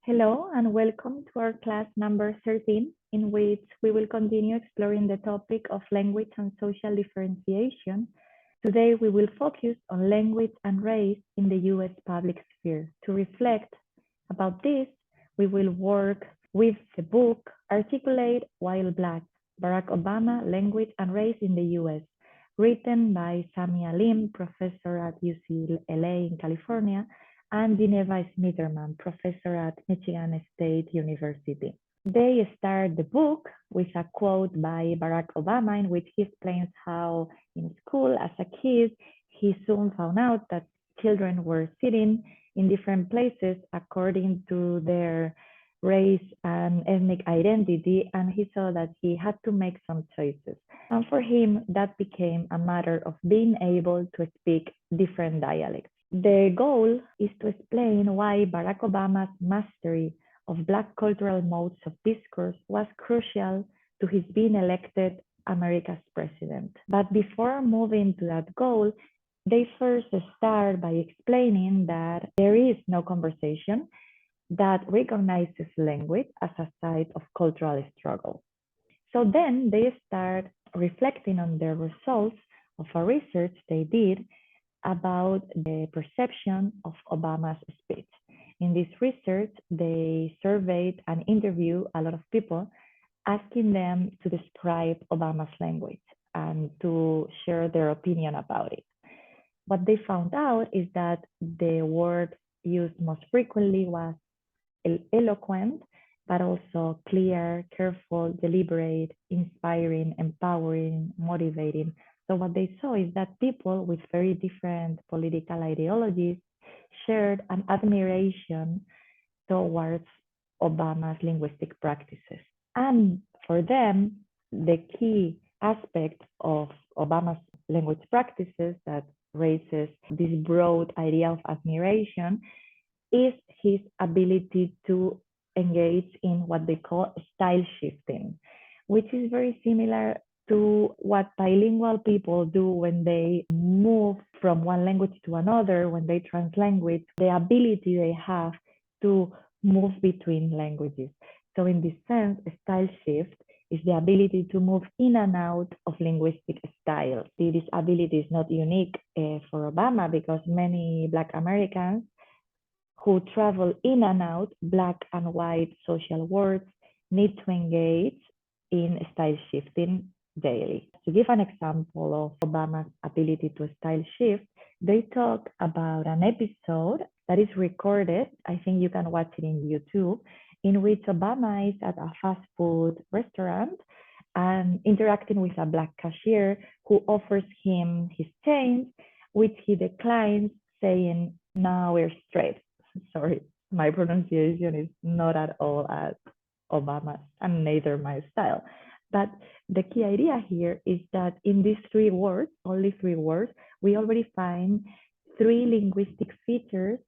Hello and welcome to our class number 13, in which we will continue exploring the topic of language and social differentiation. Today we will focus on language and race in the US public sphere. To reflect about this, we will work with the book Articulate While Black, Barack Obama, Language and Race in the US, written by Samy Alim, professor at UCLA in California, and Geneva Smitherman, professor at Michigan State University. They start the book with a quote by Barack Obama in which he explains how in school as a kid, he soon found out that children were sitting in different places according to their race and ethnic identity, and he saw that he had to make some choices. And for him, that became a matter of being able to speak different dialects. The goal is to explain why Barack Obama's mastery of Black cultural modes of discourse was crucial to his being elected America's president. But before moving to that goal, they first start by explaining that there is no conversation that recognizes language as a site of cultural struggle. So then they start reflecting on the results of a research they did about the perception of Obama's speech. In this research, they surveyed and interviewed a lot of people, asking them to describe Obama's language and to share their opinion about it. What they found out is that the word used most frequently was eloquent, but also clear, careful, deliberate, inspiring, empowering, motivating. So what they saw is that people with very different political ideologies shared an admiration towards Obama's linguistic practices. And for them, the key aspect of Obama's language practices that raises this broad idea of admiration is his ability to engage in what they call style shifting, which is very similar to what bilingual people do when they move from one language to another, when they translanguage, the ability they have to move between languages. So in this sense, a style shift is the ability to move in and out of linguistic styles. This ability is not unique for Obama because many Black Americans who travel in and out Black and white social worlds need to engage in style shifting daily. To give an example of Obama's ability to style shift, they talk about an episode that is recorded, I think you can watch it in YouTube, in which Obama is at a fast food restaurant and interacting with a Black cashier who offers him his change, which he declines, saying, "No, we're straight." Sorry, my pronunciation is not at all as Obama's and neither my style. But the key idea here is that in these three words, only three words, we already find three linguistic features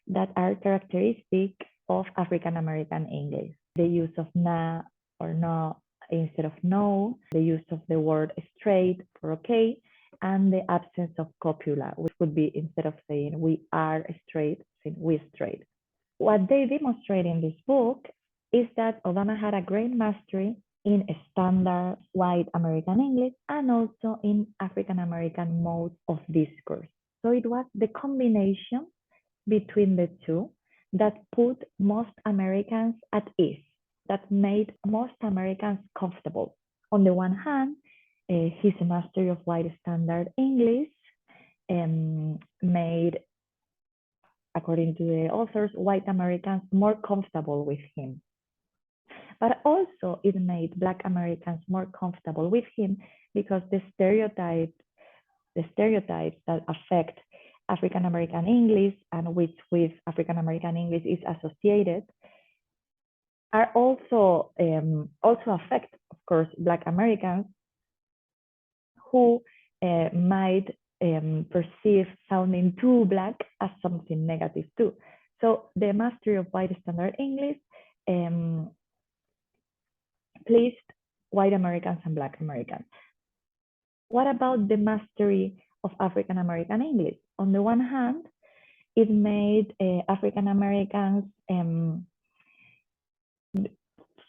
that are characteristic of African American English. The use of na or no instead of no, the use of the word straight for okay, and the absence of copula, which would be instead of saying we are straight, saying we straight. What they demonstrate in this book is that Obama had a great mastery in standard white American English and also in African American modes of discourse. So it was the combination between the two that put most Americans at ease, that made most Americans comfortable. On the one hand, his mastery of white standard English made, according to the authors, white Americans more comfortable with him. But also it made Black Americans more comfortable with him because the stereotypes that affect African American English and which with African American English is associated are also affect, of course, Black Americans who might perceive sounding too Black as something negative too. So the mastery of white standard English pleased white Americans and Black Americans. What about the mastery of African American English? On the one hand, it made African Americans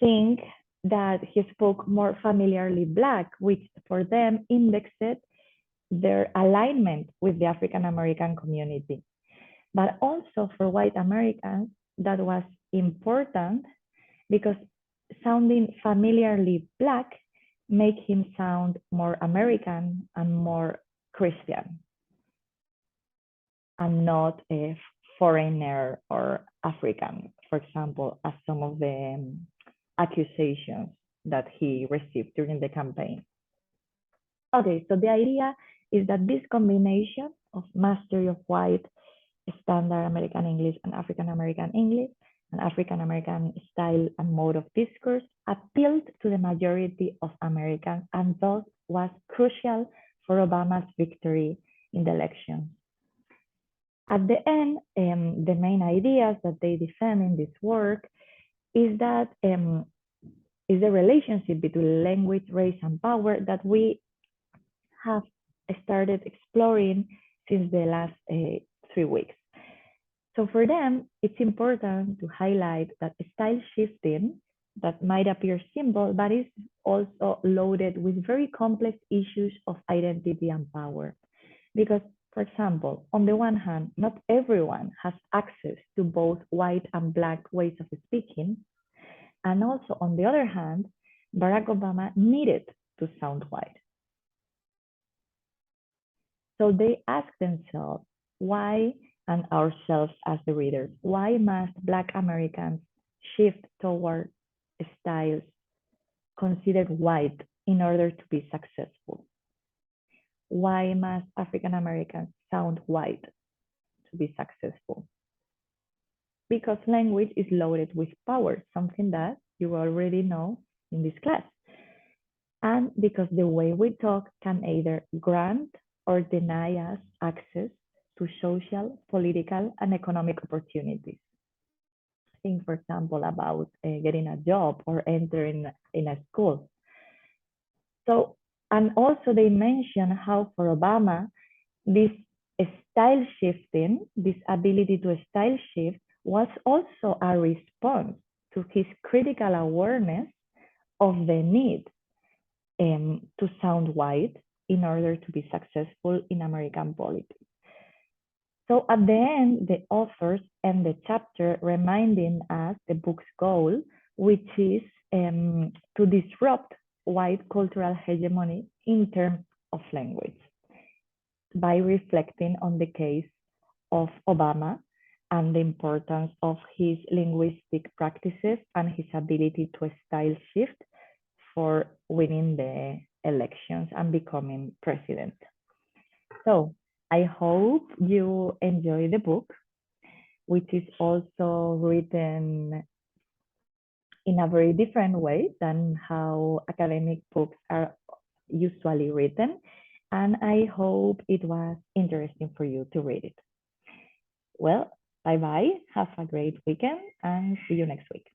think that he spoke more familiarly Black, which for them indexed their alignment with the African American community. But also for white Americans, that was important because sounding familiarly Black make him sound more American and more Christian, and not a foreigner or African, for example, as some of the accusations that he received during the campaign. Okay, so the idea is that this combination of mastery of white standard American English and African American English and African American style and mode of discourse appealed to the majority of Americans and thus was crucial for Obama's victory in the election. At the end, the main ideas that they defend in this work is that is the relationship between language, race, and power that we have started exploring since the last 3 weeks. So for them, it's important to highlight that style shifting that might appear simple, but is also loaded with very complex issues of identity and power. Because, for example, on the one hand, not everyone has access to both white and Black ways of speaking. And also, on the other hand, Barack Obama needed to sound white. So they ask themselves, why, and ourselves as the readers, why must Black Americans shift toward styles considered white in order to be successful? Why must African Americans sound white to be successful? Because language is loaded with power, something that you already know in this class. And because the way we talk can either grant or deny us access to social, political, and economic opportunities. Think, for example, about getting a job or entering in a school. So, and also they mention how for Obama, this style shifting, this ability to style shift, was also a response to his critical awareness of the need to sound white in order to be successful in American politics. So at the end, the authors end the chapter reminding us the book's goal, which is to disrupt white cultural hegemony in terms of language by reflecting on the case of Obama and the importance of his linguistic practices and his ability to style shift for winning the elections and becoming president. So I hope you enjoy the book, which is also written in a very different way than how academic books are usually written. And I hope it was interesting for you to read it. Well, bye-bye, have a great weekend, and see you next week.